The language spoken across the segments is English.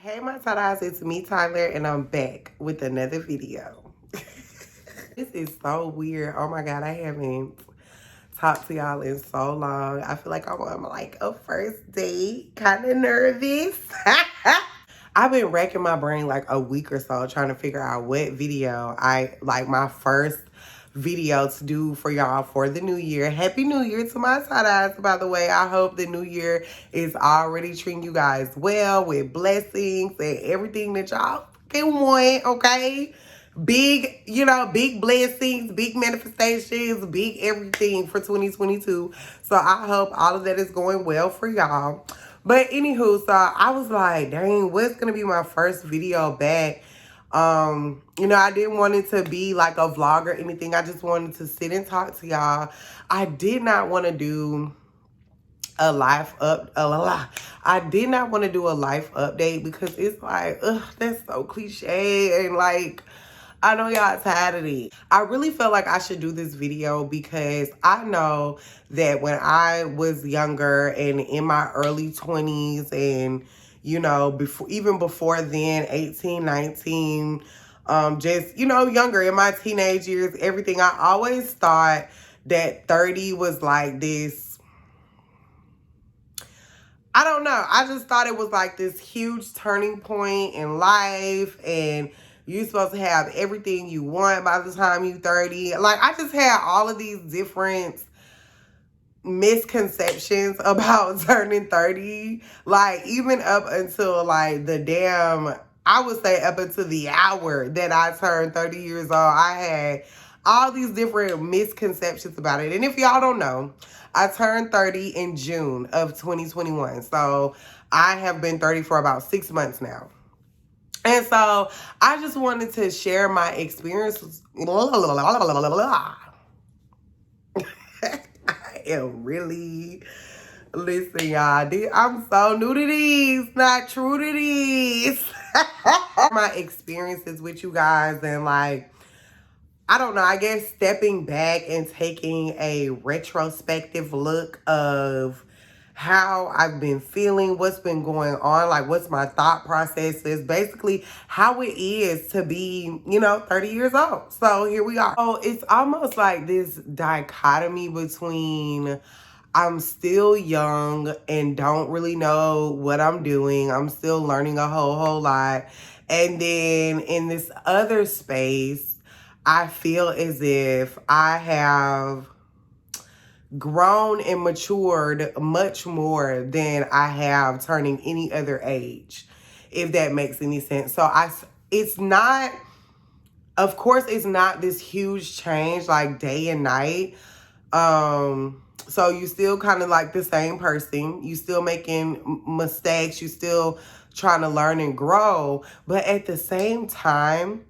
Hey my Tadas, it's me Tyler and I'm back with another video. This is so weird. Oh my god, I haven't talked to y'all in so long. I feel like I'm on like a first date, kind of nervous. I've been racking my brain like a week or so trying to figure out what video I like my first video to do for y'all for the new year. Happy New Year to my side eyes, by the way. I hope the new year is already treating you guys well with blessings and everything that y'all can want, okay? Big, big blessings, big manifestations, big everything for 2022. So I hope all of that is going well for y'all. But anywho, so I was like, dang, what's gonna be my first video back? I didn't want it to be like a vlog or anything. I just wanted to sit and talk to y'all. I did not want to do a life up I did not want to do a life update because it's like, ugh, that's so cliche and like I know y'all tired of it. I really felt like I should do this video because I know that when I was younger and in my early 20s and, even before then, 18, 19, just, younger in my teenage years, everything, I always thought that 30 was like this, I don't know. I just thought it was like this huge turning point in life and you're supposed to have everything you want by the time you're 30. Like, I just had all of these different misconceptions about turning 30. Like, even up until, like, I would say up until the hour that I turned 30 years old, I had all these different misconceptions about it. And if y'all don't know, I turned 30 in June of 2021. So I have been 30 for about 6 months now. And so I just wanted to share my experiences. I am really, listen, y'all, I'm so new to these, not true to these. My experiences with you guys and like, I don't know, I guess stepping back and taking a retrospective look of how I've been feeling, what's been going on, like what's my thought processes, basically how it is to be, 30 years old. So here we are. So it's almost like this dichotomy between I'm still young and don't really know what I'm doing. I'm still learning a whole lot. And then in this other space, I feel as if I have grown and matured much more than I have turning any other age, if that makes any sense. So it's not, of course, it's not this huge change like day and night. So you still kind of like the same person. You still making mistakes. You still trying to learn and grow. But at the same time,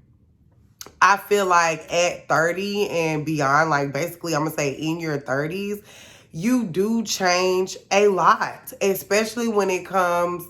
I feel like at 30 and beyond, like basically I'm going to say in your 30s, you do change a lot, especially when it comes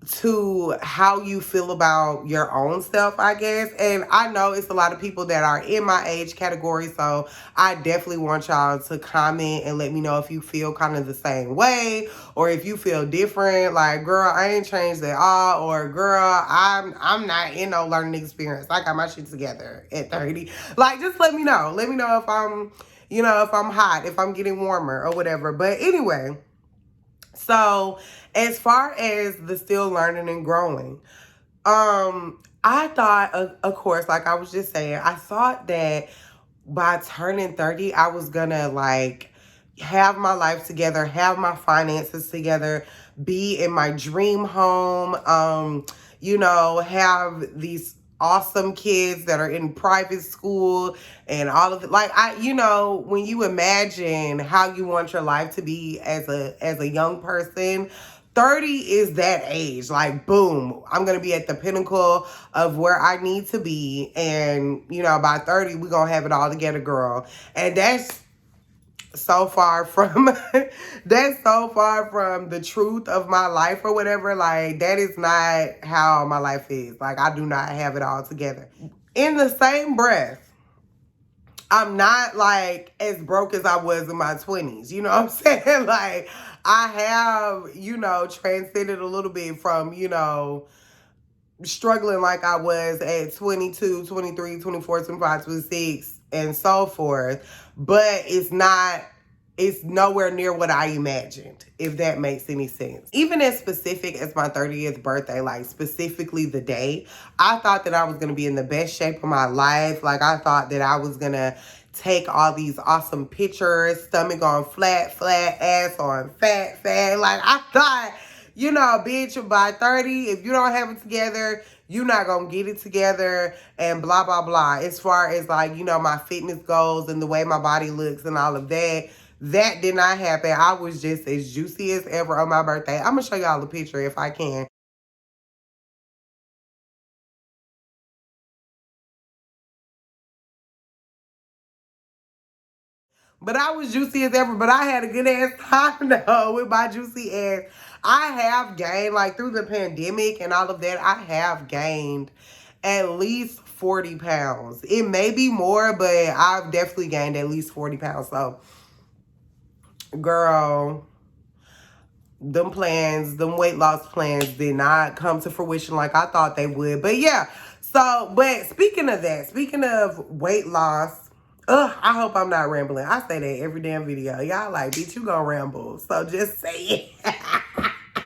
to how you feel about your own self, I guess. And I know it's a lot of people that are in my age category, so I definitely want y'all to comment and let me know if you feel kind of the same way or if you feel different. Like, girl, I ain't changed at all, or girl, I'm not in no learning experience. I got my shit together at 30. Like, just let me know. Let me know if I'm, if I'm hot, if I'm getting warmer or whatever. But anyway, so as far as the still learning and growing, I thought, of course, like I was just saying, I thought that by turning 30, I was gonna like have my life together, have my finances together, be in my dream home, have these awesome kids that are in private school and all of it. Like when you imagine how you want your life to be as a young person, 30 is that age. Like, boom, I'm going to be at the pinnacle of where I need to be. And, by 30, we're going to have it all together, girl. And that's so far from, the truth of my life or whatever. Like, that is not how my life is. Like, I do not have it all together. In the same breath, I'm not like as broke as I was in my 20s. You know what I'm saying? Like, I have, transcended a little bit from, struggling like I was at 22, 23, 24, 25, 26, and so forth. But it's nowhere near what I imagined, if that makes any sense. Even as specific as my 30th birthday, like specifically the day, I thought that I was going to be in the best shape of my life. Like, I thought that I was going to take all these awesome pictures, stomach on flat, ass on fat. Like, I thought, bitch, by 30, if you don't have it together, you're not going to get it together and blah, blah, blah. As far as like, my fitness goals and the way my body looks and all of that, that did not happen. I was just as juicy as ever on my birthday. I'm going to show y'all a picture if I can. But I was juicy as ever. But I had a good ass time though with my juicy ass. I have gained, like through the pandemic and all of that, I have gained at least 40 pounds. It may be more, but I've definitely gained at least 40 pounds. So, girl, them weight loss plans did not come to fruition like I thought they would. But yeah, so, but speaking of that, speaking of weight loss, I hope I'm not rambling. I say that every damn video. Y'all like, bitch, you gonna ramble. So just say it.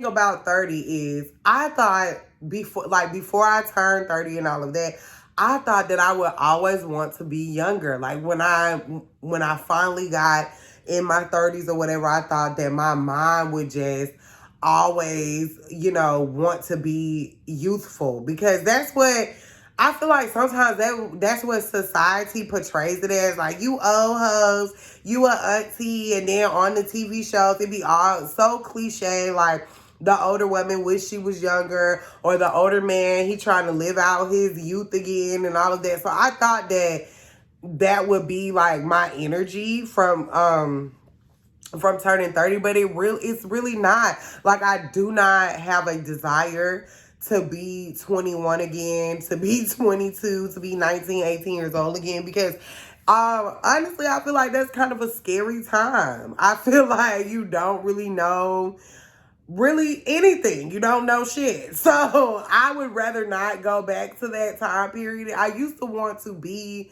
About 30 is I thought before I turned 30 and all of that, I thought that I would always want to be younger. Like when I finally got in my 30s or whatever, I thought that my mind would just always, want to be youthful, because that's what I feel like sometimes that's what society portrays it as. Like, you old hoes, you a auntie, and then on the TV shows, it be all so cliche, like the older woman wish she was younger, or the older man, he trying to live out his youth again and all of that. So I thought that would be like my energy from turning 30, but it's really not. Like, I do not have a desire to be 21 again, to be 22, to be 19, 18 years old again, because honestly, I feel like that's kind of a scary time. I feel like you don't really know really anything. You don't know shit. So I would rather not go back to that time period. I used to want to be,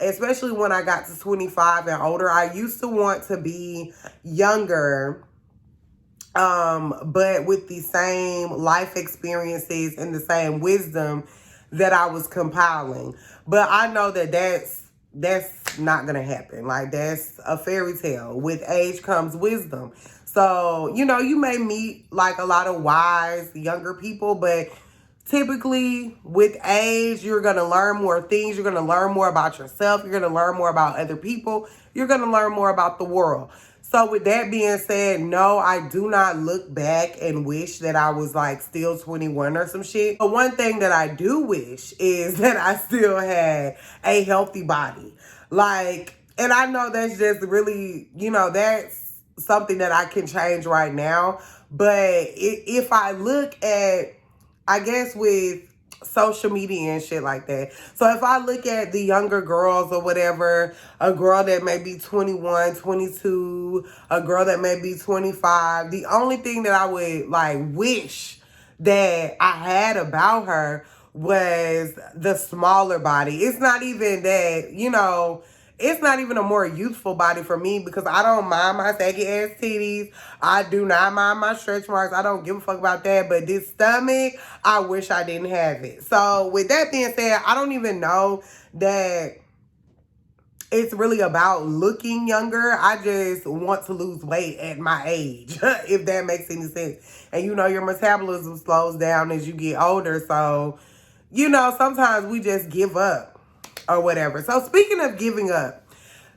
especially when I got to 25 and older, I used to want to be younger, but with the same life experiences and the same wisdom that I was compiling. But I know that that's not gonna happen. Like, that's a fairy tale. With age comes wisdom. So, you may meet like a lot of wise younger people, but typically with age, you're going to learn more things. You're going to learn more about yourself. You're going to learn more about other people. You're going to learn more about the world. So with that being said, no, I do not look back and wish that I was like still 21 or some shit. But one thing that I do wish is that I still had a healthy body. Like, and I know that's just really, that's something that I can change right now. But if I look at, I guess, with social media and shit like that. So if I look at the younger girls or whatever, a girl that may be 21, 22, a girl that may be 25, the only thing that I would like wish that I had about her was the smaller body. It's not even that, it's not even a more youthful body for me, because I don't mind my saggy ass titties. I do not mind my stretch marks. I don't give a fuck about that. But this stomach, I wish I didn't have it. So with that being said, I don't even know that it's really about looking younger. I just want to lose weight at my age, if that makes any sense. And your metabolism slows down as you get older. So, sometimes we just give up or whatever. So speaking of giving up,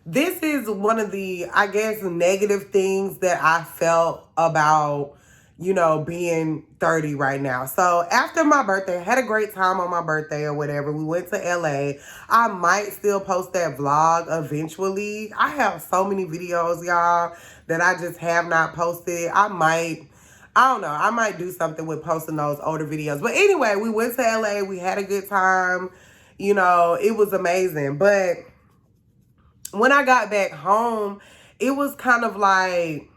this is one of the, I guess, negative things that I felt about, being 30 right now. So after my birthday, I had a great time on my birthday or whatever. We went to LA. I might still post that vlog eventually. I have so many videos, y'all, that I just have not posted. I don't know. I might do something with posting those older videos. But anyway, we went to LA. We had a good time. It was amazing. But when I got back home, it was kind of like,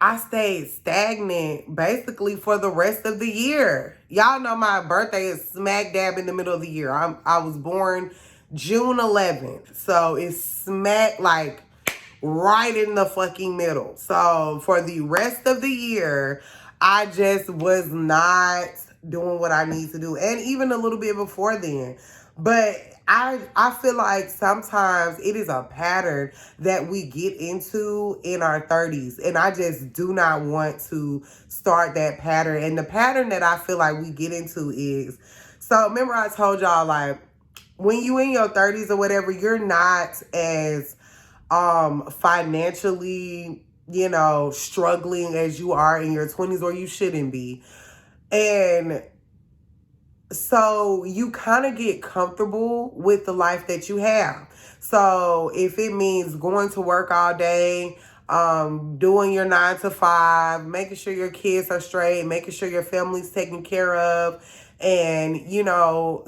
I stayed stagnant basically for the rest of the year. Y'all know my birthday is smack dab in the middle of the year. I was born June 11th. So it's smack like right in the fucking middle. So for the rest of the year, I just was not doing what I need to do. And even a little bit before then. But I feel like sometimes it is a pattern that we get into in our 30s. And I just do not want to start that pattern. And the pattern that I feel like we get into is, so remember I told y'all, like, when you in your 30s or whatever, you're not as financially, struggling as you are in your 20s, or you shouldn't be. And so you kind of get comfortable with the life that you have. So if it means going to work all day, doing your 9 to 5, making sure your kids are straight, making sure your family's taken care of. And,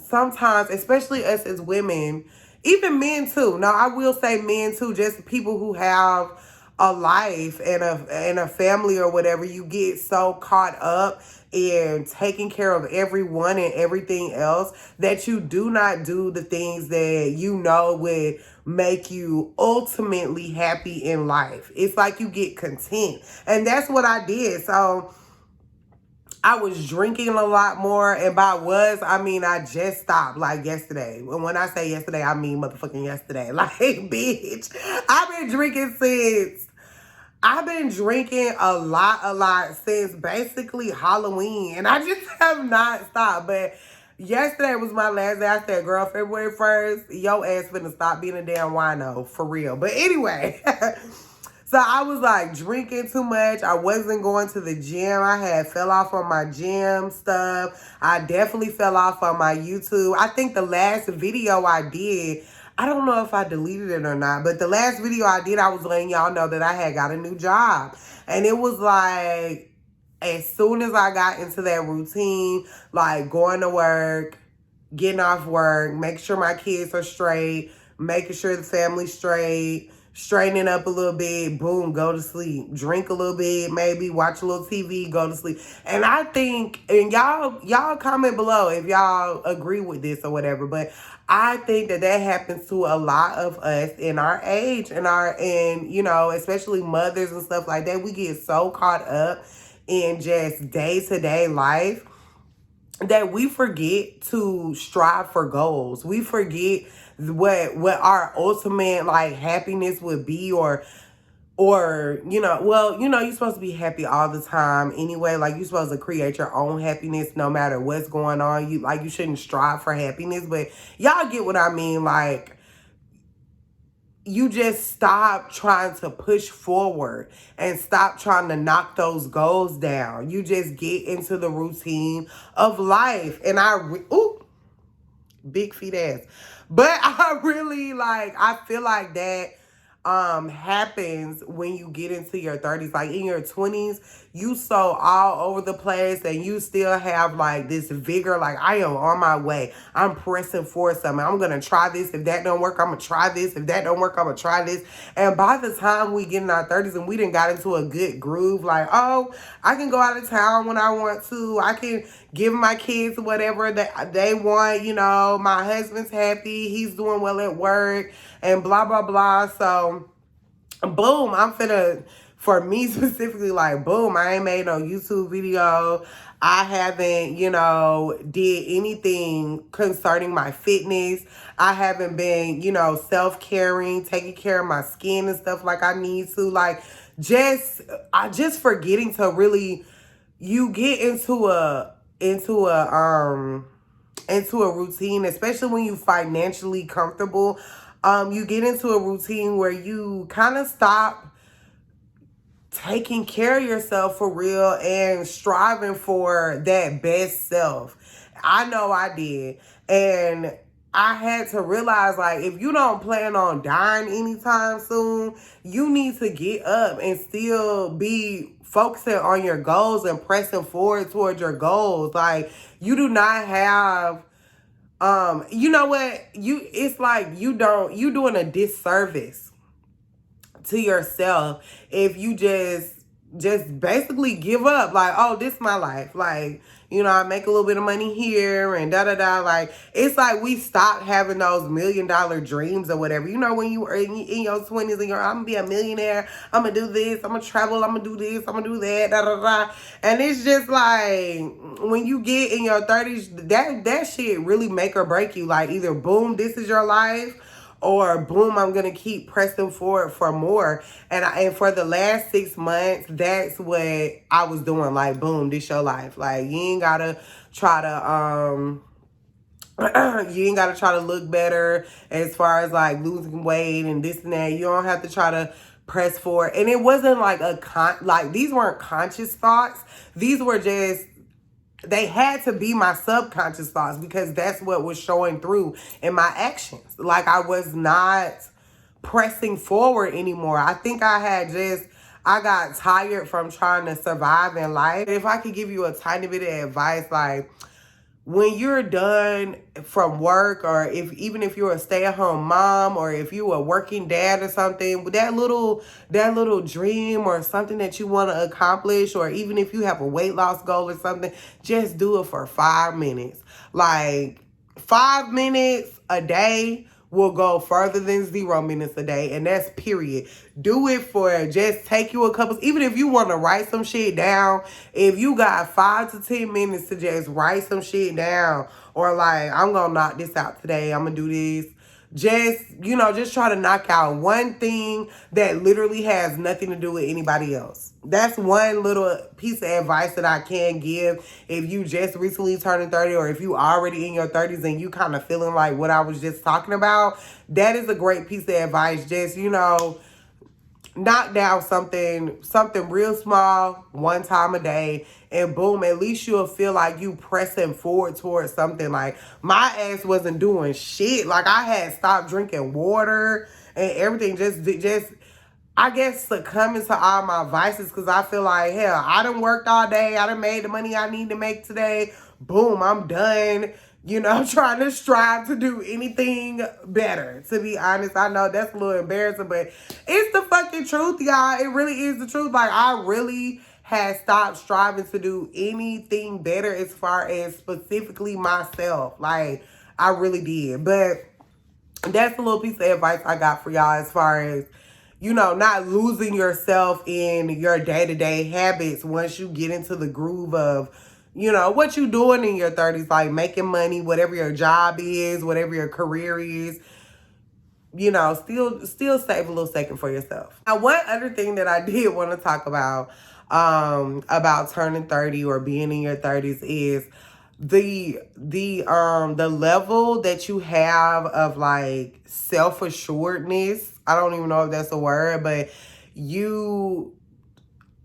sometimes, especially us as women, even men too. Now, I will say men too, just people who have a life and a family or whatever, you get so caught up in taking care of everyone and everything else that you do not do the things that would make you ultimately happy in life. It's like you get content. And that's what I did. So I was drinking a lot more, and I mean I just stopped like yesterday. And when I say yesterday, I mean motherfucking yesterday. Like, bitch, I've been drinking a lot since basically Halloween, and I just have not stopped. But yesterday was my last day. I said, girl, February 1st, your ass finna stop being a damn wino, for real. But anyway, so I was like drinking too much. I wasn't going to the gym. I had fell off on my gym stuff. I definitely fell off on my YouTube. I think the last video I did, I don't know if I deleted it or not, but the last video I did, I was letting y'all know that I had got a new job. And it was like, as soon as I got into that routine, like going to work, getting off work, making sure my kids are straight, making sure the family's straight, straightening up a little bit, boom, go to sleep. Drink a little bit, maybe watch a little TV, go to sleep. And I think, and y'all comment below if y'all agree with this or whatever, but I think that happens to a lot of us in our age and especially mothers and stuff like that. We get so caught up in just day-to-day life that we forget to strive for goals. We forget what our ultimate like happiness would be, or you're supposed to be happy all the time anyway. Like, you're supposed to create your own happiness no matter what's going on. You shouldn't strive for happiness, but y'all get what I mean. Like, you just stop trying to push forward and stop trying to knock those goals down. You just get into the routine of life. And big feet ass. But I really I feel like that happens when you get into your 30s. Like, in your 20s, you so all over the place and you still have like this vigor, like, I am on my way. I'm pressing for something. I'm gonna try this. If that don't work, I'm gonna try this. If that don't work, I'm gonna try this. And by the time we get in our 30s and we done got into a good groove, like, oh, I can go out of town when I want to. I can give my kids whatever that they want. My husband's happy. He's doing well at work and blah, blah, blah. So, boom, for me specifically, like, boom, I ain't made no YouTube video. I haven't, did anything concerning my fitness. I haven't been, self-caring, taking care of my skin and stuff like I need to. Like, just forgetting to really, you get into a routine, especially when you financially comfortable. You get into a routine where you kind of stop taking care of yourself for real and striving for that best self. I know I did. And I had to realize, like, if you don't plan on dying anytime soon, you need to get up and still be focusing on your goals and pressing forward towards your goals. Like, you do not have you know what? It's like you doing a disservice to yourself if you just just basically give up. Like, oh, this is my life. Like, you know, I make a little bit of money here and da-da-da. Like, it's like we stopped having those $1,000,000 dreams or whatever. You know, when you were in your 20s and you're, I'm going to be a millionaire. I'm going to do this. I'm going to travel. I'm going to do this. I'm going to do that. Da-da-da. And it's just like, when you get in your 30s, that shit really make or break you. Like, either boom, this is your life, or boom, I'm gonna keep pressing forward for more. And for the last 6 months, that's what I was doing. Like, boom, this your life. Like, you ain't gotta try to you ain't gotta try to look better as far as like losing weight and this and that. You don't have to try to press forward. And it wasn't like like these weren't conscious thoughts. These were just, they had to be my subconscious thoughts, because that's what was showing through in my actions. Like, I was not pressing forward anymore. I think I got tired from trying to survive in life. If I could give you a tiny bit of advice, like, when you're done from work, or even if you're a stay-at-home mom, or if you're a working dad or something, that little dream or something that you want to accomplish, or even if you have a weight loss goal or something, just do it for 5 minutes. Like, 5 minutes a day will go further than 0 minutes a day, and that's period. Do it for, just take you a couple, even if you want to write some shit down, if you got 5 to 10 minutes to just write some shit down, or like, I'm gonna knock this out today, I'm gonna do this. Just, you know, just try to knock out one thing that literally has nothing to do with anybody else. That's one little piece of advice that I can give if you just recently turning 30, or if you already in your 30s and you kind of feeling like what I was just talking about. That is a great piece of advice. Just, you know, knock down something real small one time a day, and boom, at least you'll feel like you pressing forward towards something. Like, my ass wasn't doing shit. Like, I had stopped drinking water and everything, just I guess succumbing to all my vices, because I feel like, hell, I done worked all day, I done made the money I need to make today, boom, I'm done. You know, trying to strive to do anything better. To be honest, I know that's a little embarrassing, but it's the fucking truth, y'all. It really is the truth. Like, I really had stopped striving to do anything better as far as specifically myself. Like, I really did. But that's a little piece of advice I got for y'all as far as, you know, not losing yourself in your day-to-day habits once you get into the groove of, you know, what you doing in your 30s, like making money, whatever your job is, whatever your career is, you know, still save a little second for yourself. Now, one other thing that I did want to talk about turning 30 or being in your 30s is the level that you have of like self-assuredness. I don't even know if that's a word, but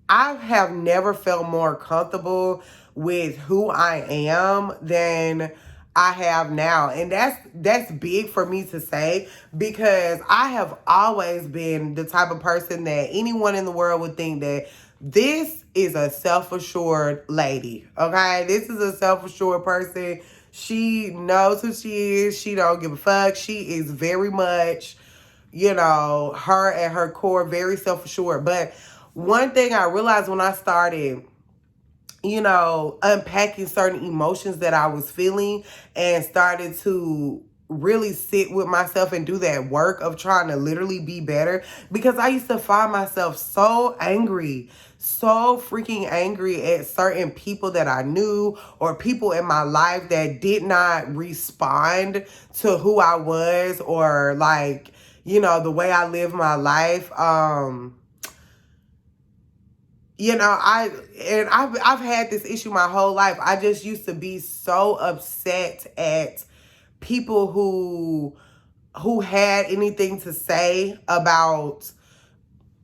I have never felt more comfortable with who I am than I have now. And that's big for me to say, because I have always been the type of person that anyone in the world would think that this is a self-assured lady. Okay? This is a self-assured person. She knows who she is. She don't give a fuck. She is very much, you know, her at her core, very self-assured. But one thing I realized when I started, you know, unpacking certain emotions that I was feeling and started to really sit with myself and do that work of trying to literally be better, because I used to find myself so angry, so freaking angry at certain people that I knew, or people in my life that did not respond to who I was, or like, you know, the way I live my life. You know, I've had this issue my whole life. I just used to be so upset at people who had anything to say about,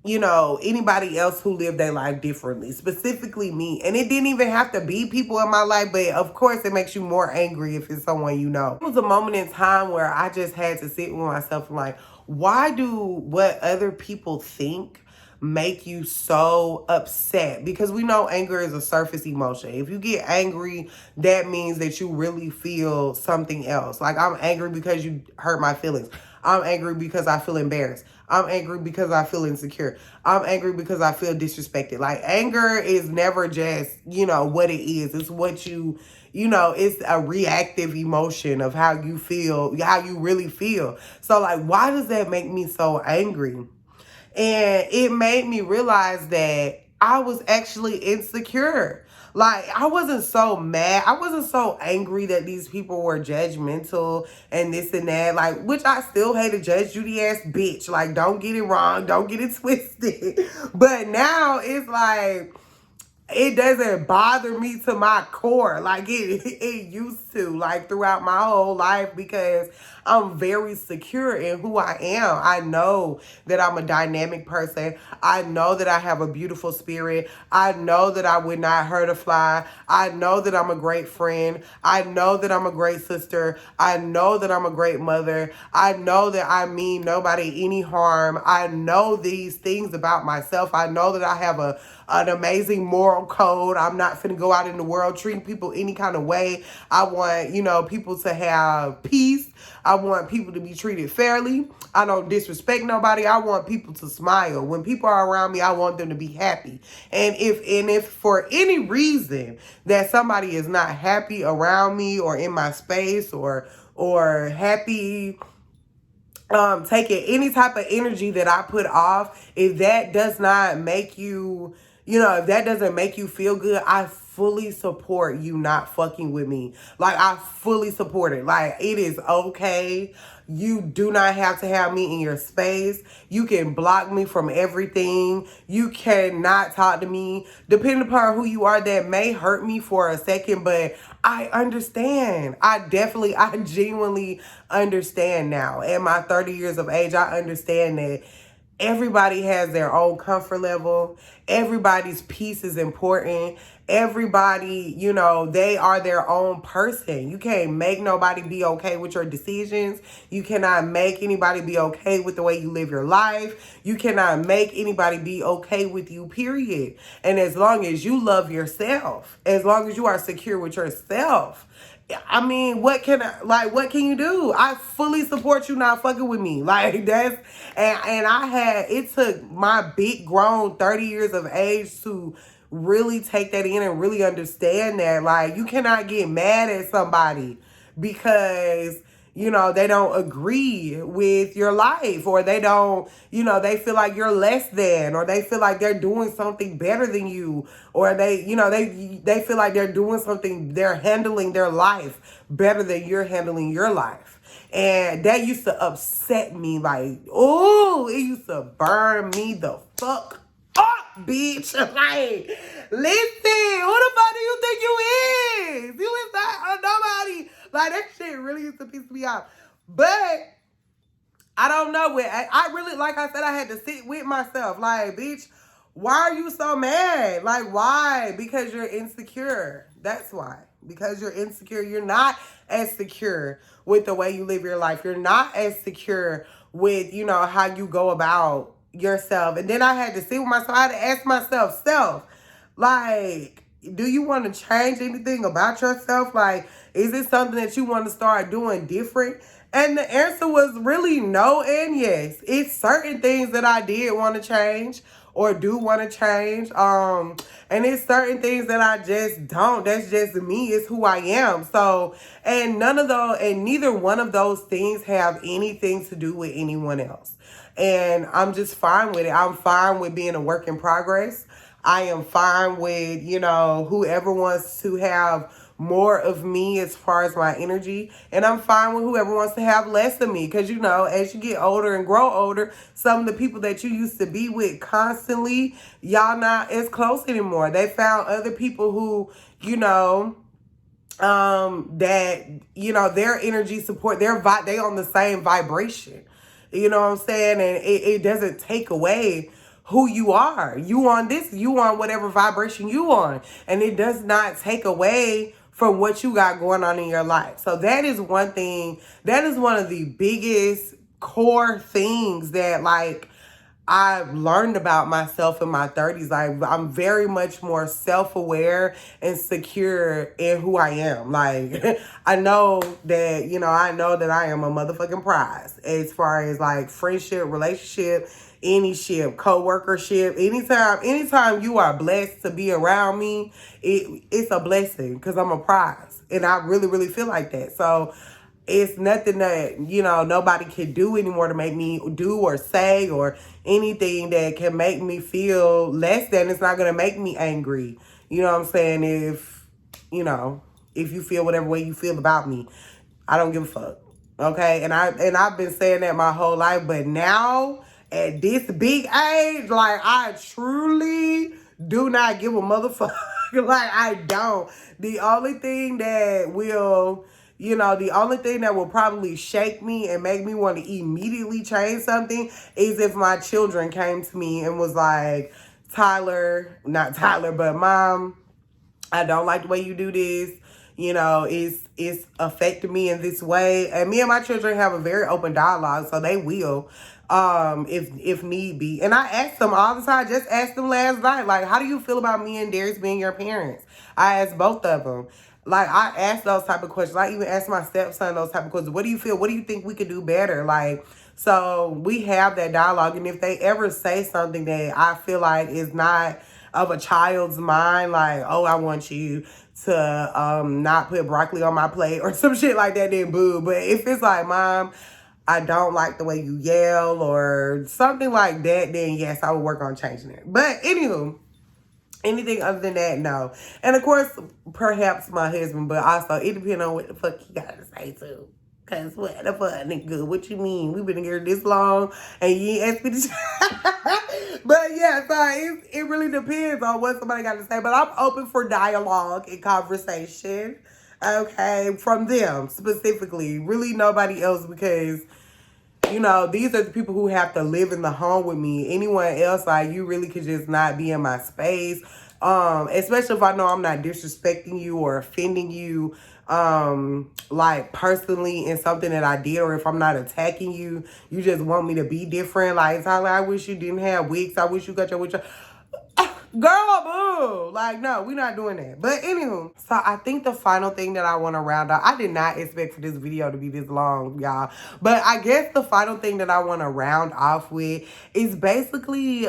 you know, anybody else who lived their life differently, specifically me. And it didn't even have to be people in my life, but of course it makes you more angry if it's someone you know. It was a moment in time where I just had to sit with myself and like, why do what other people think make you so upset, because we know anger is a surface emotion. If you get angry, that means that you really feel something else. Like, I'm angry because you hurt my feelings. I'm angry because I feel embarrassed. I'm angry because I feel insecure. I'm angry because I feel disrespected. Like, anger is never just, what it is. It's what it's a reactive emotion of how you feel, how you really feel. So, like, why does that make me so angry? And it made me realize that I was actually insecure. Like, I wasn't so mad. I wasn't so angry that these people were judgmental and this and that. Like, which I still hate a Judge Judy ass bitch. Like, don't get it wrong. Don't get it twisted. But now it's like, it doesn't bother me to my core like it used to, like, throughout my whole life, because I'm very secure in who I am. I know that I'm a dynamic person. I know that I have a beautiful spirit. I know that I would not hurt a fly. I know that I'm a great friend. I know that I'm a great sister. I know that I'm a great mother. I know that I mean nobody any harm. I know these things about myself. I know that I have an amazing moral code. I'm not finna go out in the world treating people any kind of way. I want, people to have peace. I want people to be treated fairly. I don't disrespect nobody. I want people to smile. When people are around me, I want them to be happy. And if for any reason that somebody is not happy around me or in my space or happy, taking any type of energy that I put off, if that does not make you, if that doesn't make you feel good, I fully support you not fucking with me. Like, I fully support it. Like, it is okay. You do not have to have me in your space. You can block me from everything. You cannot talk to me. Depending upon who you are, that may hurt me for a second, but I understand. I genuinely understand now. At my 30 years of age, I understand that everybody has their own comfort level. Everybody's peace is important. Everybody, they are their own person. You can't make nobody be okay with your decisions. You cannot make anybody be okay with the way you live your life. You cannot make anybody be okay with you, period. And as long as you love yourself, as long as you are secure with yourself, I mean, what can you do? I fully support you not fucking with me. Like, that's, and it took my big grown 30 years of age to really take that in and really understand that. Like, you cannot get mad at somebody because, they don't agree with your life, or they don't, they feel like you're less than, or they feel like they're doing something better than you, or they feel like they're handling their life better than you're handling your life. And that used to upset me. Like, oh, it used to burn me the fuck up, bitch. Like, listen, who the fuck do you think you is? You is not nobody. Like, that shit really used to piss me off. But I don't know. I really, like I said, I had to sit with myself. Like, bitch, why are you so mad? Like, why? Because you're insecure. That's why. Because you're insecure. You're not as secure with the way you live your life. You're not as secure with, how you go about yourself. And then I had to sit with myself. I had to ask myself, like, do you want to change anything about yourself? Like, is it something that you want to start doing different? And the answer was really no and yes. It's certain things that I did want to change or do want to change. And it's certain things that I just don't. That's just me. It's who I am. So, and neither one of those things have anything to do with anyone else. And I'm just fine with it. I'm fine with being a work in progress. I am fine with, whoever wants to have more of me as far as my energy. And I'm fine with whoever wants to have less of me. Because, as you get older and grow older, some of the people that you used to be with constantly, y'all not as close anymore. They found other people who, their energy support, they on the same vibration. You know what I'm saying? And it doesn't take away who you are. You on whatever vibration you on. And it does not take away from what you got going on in your life. So that is one thing, that is one of the biggest core things that, like, I've learned about myself in my 30s. I'm very much more self-aware and secure in who I am. Like, I know that, I know that I am a motherfucking prize as far as like friendship, relationship, any ship, co-workership. Anytime you are blessed to be around me, it's a blessing because I'm a prize. And I really, really feel like that. So it's nothing that, nobody can do anymore to make me do or say or anything that can make me feel less than. It's not going to make me angry. You know what I'm saying? If you feel whatever way you feel about me, I don't give a fuck. Okay? And I've been saying that my whole life, but now at this big age, like, I truly do not give a motherfucker. Like, I don't. The only thing that will the only thing that will probably shake me and make me want to immediately change something is if my children came to me and was like, not Tyler, but Mom, I don't like the way you do this. It's affecting me in this way. And me and my children have a very open dialogue, so they will, if need be. And I ask them all the time. Just asked them last night, like, how do you feel about me and Darius being your parents? I asked both of them. Like, I asked those type of questions. I even asked my stepson those type of questions. What do you feel? What do you think we could do better? Like, so we have that dialogue. And if they ever say something that I feel like is not of a child's mind, like, oh, I want you to not put broccoli on my plate or some shit like that, then boo. But if it's like, Mom, I don't like the way you yell or something like that, then yes, I will work on changing it. But anywho, anything other than that, no. And of course, perhaps my husband, but also it depends on what the fuck he got to say too. Cause what the fuck, nigga? What you mean? We've been together this long and you ain't asked me to. But yeah, so it really depends on what somebody got to say. But I'm open for dialogue and conversation. Okay, from them specifically. Really nobody else, because these are the people who have to live in the home with me. Anyone else, like, you really could just not be in my space. Especially if I know I'm not disrespecting you or offending you, like, personally in something that I did, or if I'm not attacking you, you just want me to be different. Like, Tyler, I wish you didn't have wigs. I wish you got your wig. Girl, boo. Like, no, we're not doing that. But anywho, so I think the final thing that I want to round out, I did not expect for this video to be this long, y'all. But I guess the final thing that I want to round off with is basically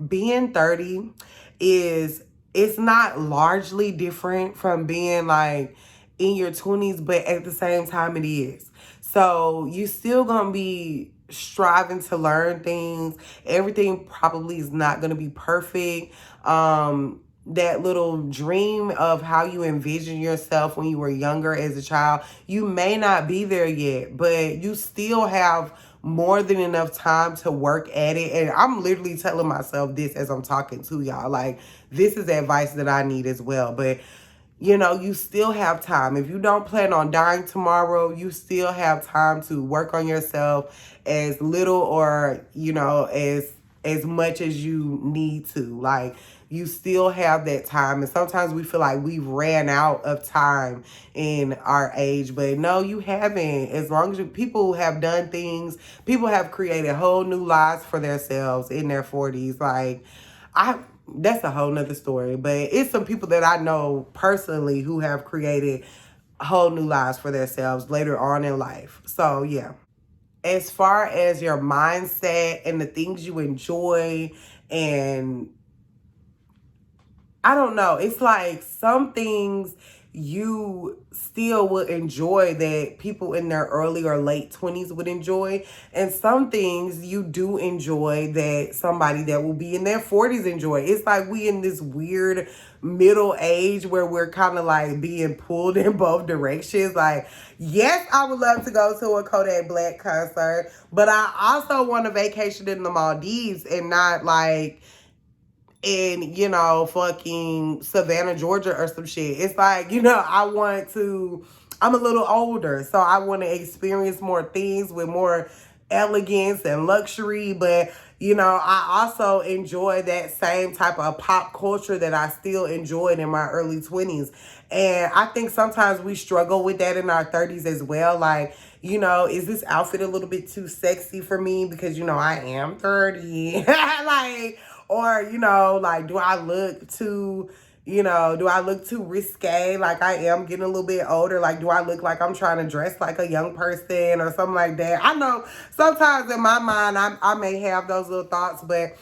being 30 it's not largely different from being like in your 20s, but at the same time it is. So you still gonna be striving to learn things. Everything probably is not gonna be perfect. That little dream of how you envision yourself when you were younger as a child, you may not be there yet, but you still have more than enough time to work at it. And I'm literally telling myself this as I'm talking to y'all. Like, this is advice that I need as well. But you still have time. If you don't plan on dying tomorrow, you still have time to work on yourself as little or, as much as you need to. Like, you still have that time. And sometimes we feel like we've ran out of time in our age, but no, you haven't. As long as people have done things, people have created whole new lives for themselves in their 40s. Like, that's a whole nother story, but it's some people that I know personally who have created whole new lives for themselves later on in life. So yeah, as far as your mindset and the things you enjoy, and I don't know, it's like some things you still would enjoy that people in their early or late 20s would enjoy. And some things you do enjoy that somebody that will be in their 40s enjoy. It's like we in this weird middle age where we're kind of like being pulled in both directions. Like, yes, I would love to go to a Kodak Black concert, but I also want a vacation in the Maldives and not like in, fucking Savannah, Georgia or some shit. It's like, I'm a little older, so I want to experience more things with more elegance and luxury. But, You know, I also enjoy that same type of pop culture that I still enjoyed in my early 20s. And I think sometimes we struggle with that in our 30s as well. Like, you know, is this outfit a little bit too sexy for me? Because, you know, I am 30. Like, or, you know, like, do I look too, you know, do I look too risque? Like, I am getting a little bit older. Like, do I look like I'm trying to dress like a young person or something like that? I know sometimes in my mind, I may have those little thoughts, but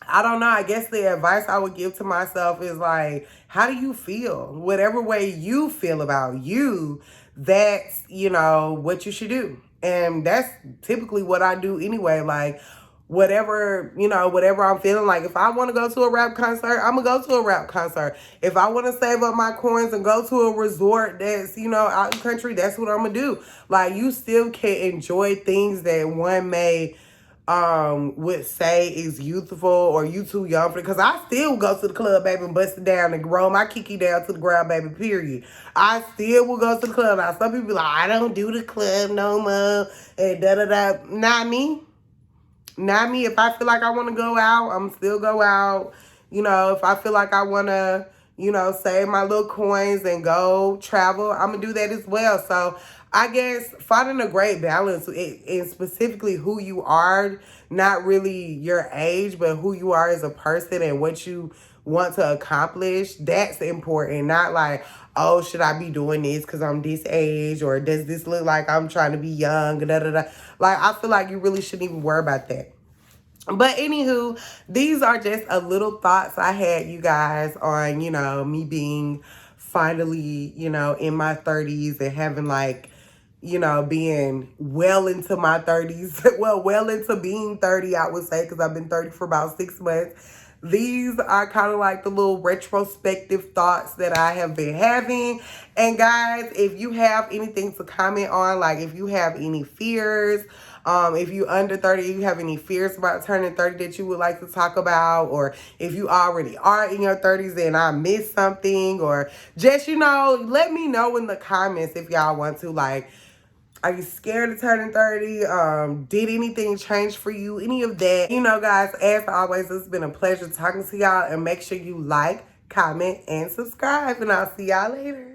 I don't know. I guess the advice I would give to myself is like, how do you feel? Whatever way you feel about you, that's, you know, what you should do. And that's typically what I do anyway. Like, whatever, you know, whatever I'm feeling like. If I want to go to a rap concert, I'm going to go to a rap concert. If I want to save up my coins and go to a resort that's, you know, out in the country, that's what I'm going to do. Like, you still can enjoy things that one may would say is youthful or you too young for it. Because I still go to the club, baby, and bust it down and roll my kiki down to the ground, baby, period. I still will go to the club. Now, some people be like, I don't do the club no more, and da-da-da. Not me. Not me. If I feel like I want to go out, I'm still go out. You know, if I feel like I want to, you know, save my little coins and go travel, I'm going to do that as well. So I guess finding a great balance in specifically who you are, not really your age, but who you are as a person and what you want to accomplish, that's important. Not like, oh, should I be doing this because I'm this age, or does this look like I'm trying to be young, da da da. Like, I feel like you really shouldn't even worry about that. But anywho, these are just a little thoughts I had, you guys, on, you know, me being finally, you know, in my 30s and having like, you know, being well into my 30s. well into being 30, I would say, because I've been 30 for about 6 months. These are kind of like the little retrospective thoughts that I have been having. And guys, if you have anything to comment on, like if you have any fears, if you under 30, you have any fears about turning 30 that you would like to talk about, or if you already are in your 30s and I missed something, or just, you know, let me know in the comments if y'all want to. Like, are you scared of turning 30? Did anything change for you? Any of that? You know, guys, as always, it's been a pleasure talking to y'all. And make sure you like, comment, and subscribe. And I'll see y'all later.